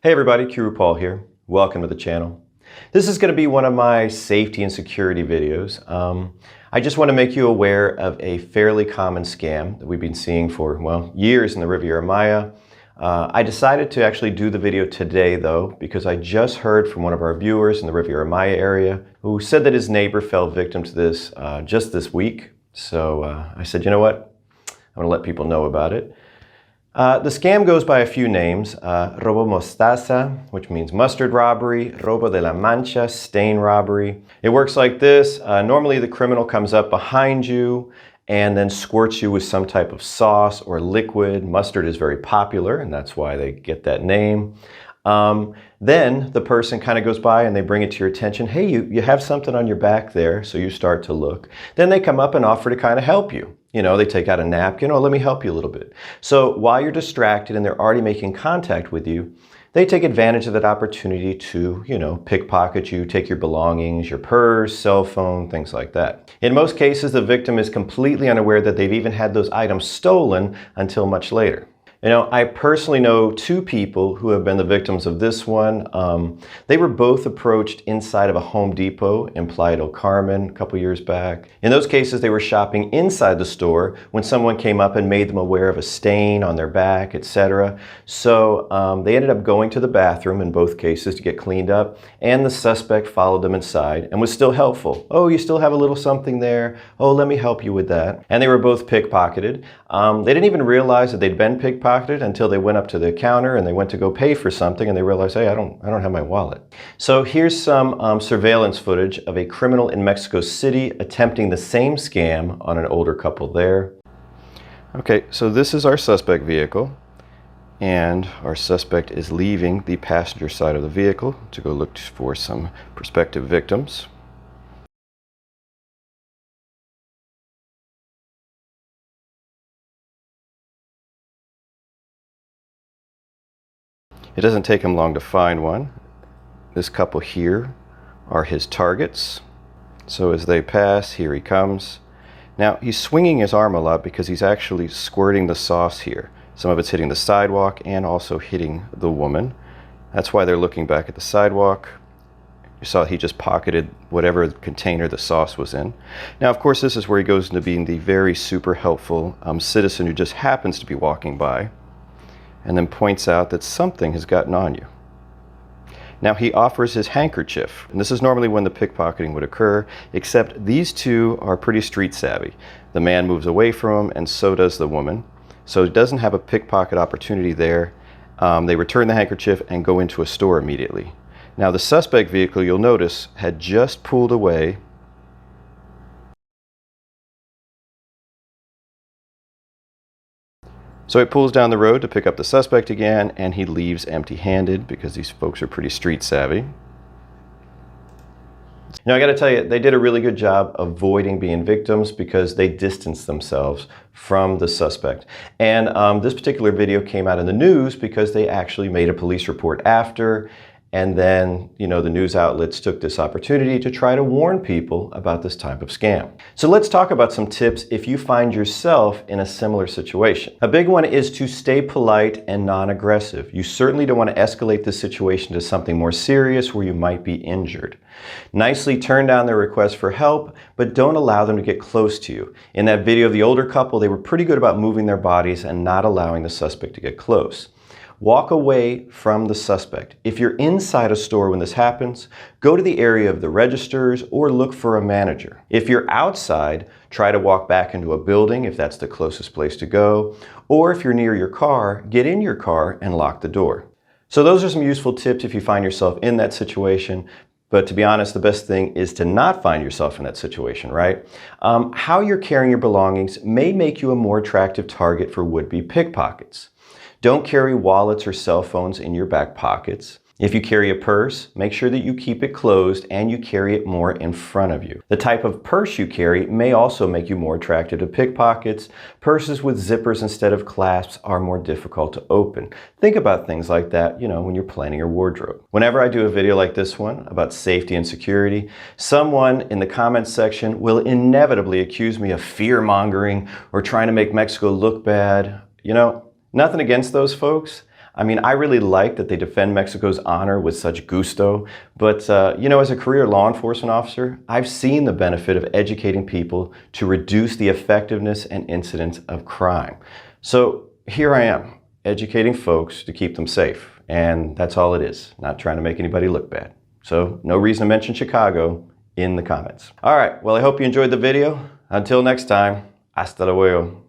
Hey everybody, Paul here. Welcome to the channel. This is going to be one of my safety and security videos. I just want to make you aware of a fairly common scam that we've been seeing for, well, years in the Riviera Maya. I decided to actually do the video today though, because I just heard from one of our viewers in the Riviera Maya area who said that his neighbor fell victim to this just this week. So I said, you know what? I'm going to let people know about it. The scam goes by a few names. Robo mostaza, which means mustard robbery. Robo de la mancha, stain robbery. It works like this. Normally the criminal comes up behind you and then squirts you with some type of sauce or liquid. Mustard is very popular, and that's why they get that name. Then the person kind of goes by and they bring it to your attention. Hey, you have something on your back there, so you start to look. Then they come up and offer to kind of help you. You know, they take out a napkin, oh, let me help you a little bit. So while you're distracted and they're already making contact with you, they take advantage of that opportunity to, you know, pickpocket you, take your belongings, your purse, cell phone, things like that. In most cases, the victim is completely unaware that they've even had those items stolen until much later. You know, I personally know two people who have been the victims of this one. They were both approached inside of a Home Depot in Playa del Carmen a couple years back. In those cases, they were shopping inside the store when someone came up and made them aware of a stain on their back, etc. So they ended up going to the bathroom in both cases to get cleaned up, and the suspect followed them inside and was still helpful. Oh, you still have a little something there? Oh, let me help you with that. And they were both pickpocketed. They didn't even realize that they'd been pickpocketed until they went up to the counter and they went to go pay for something and they realized, hey, I don't have my wallet. So here's some surveillance footage of a criminal in Mexico City attempting the same scam on an older couple there. Okay, so this is our suspect vehicle, and our suspect is leaving the passenger side of the vehicle to go look for some prospective victims. It doesn't take him long to find one. This couple here are his targets. So as they pass, here he comes. Now he's swinging his arm a lot because he's actually squirting the sauce here. Some of it's hitting the sidewalk and also hitting the woman. That's why they're looking back at the sidewalk. You saw he just pocketed whatever container the sauce was in. Now, of course, this is where he goes into being the very super helpful citizen who just happens to be walking by, and then points out that something has gotten on you. Now he offers his handkerchief, and this is normally when the pickpocketing would occur, except these two are pretty street savvy. The man moves away from him, and so does the woman. So he doesn't have a pickpocket opportunity there. They return the handkerchief and go into a store immediately. Now the suspect vehicle, you'll notice, had just pulled away. So it pulls down the road to pick up the suspect again, and he leaves empty-handed because these folks are pretty street savvy. Now I got to tell you, they did a really good job avoiding being victims because they distanced themselves from the suspect. And this particular video came out in the news because they actually made a police report after. And then, you know, the news outlets took this opportunity to try to warn people about this type of scam. So let's talk about some tips if you find yourself in a similar situation. A big one is to stay polite and non-aggressive. You certainly don't want to escalate the situation to something more serious where you might be injured. Nicely turn down their request for help, but don't allow them to get close to you. In that video of the older couple, they were pretty good about moving their bodies and not allowing the suspect to get close. Walk away from the suspect. If you're inside a store when this happens, go to the area of the registers or look for a manager. If you're outside, try to walk back into a building if that's the closest place to go. Or if you're near your car, get in your car and lock the door. So those are some useful tips if you find yourself in that situation. But to be honest, the best thing is to not find yourself in that situation, right? How you're carrying your belongings may make you a more attractive target for would-be pickpockets. Don't carry wallets or cell phones in your back pockets. If you carry a purse, make sure that you keep it closed and you carry it more in front of you. The type of purse you carry may also make you more attractive to pickpockets. Purses with zippers instead of clasps are more difficult to open. Think about things like that, you know, when you're planning your wardrobe. Whenever I do a video like this one about safety and security, someone in the comments section will inevitably accuse me of fear-mongering or trying to make Mexico look bad. You know, nothing against those folks. I mean, I really like that they defend Mexico's honor with such gusto, but you know, as a career law enforcement officer, I've seen the benefit of educating people to reduce the effectiveness and incidence of crime. So here I am, educating folks to keep them safe, and that's all it is, not trying to make anybody look bad. So no reason to mention Chicago in the comments. All right, well, I hope you enjoyed the video. Until next time, hasta luego.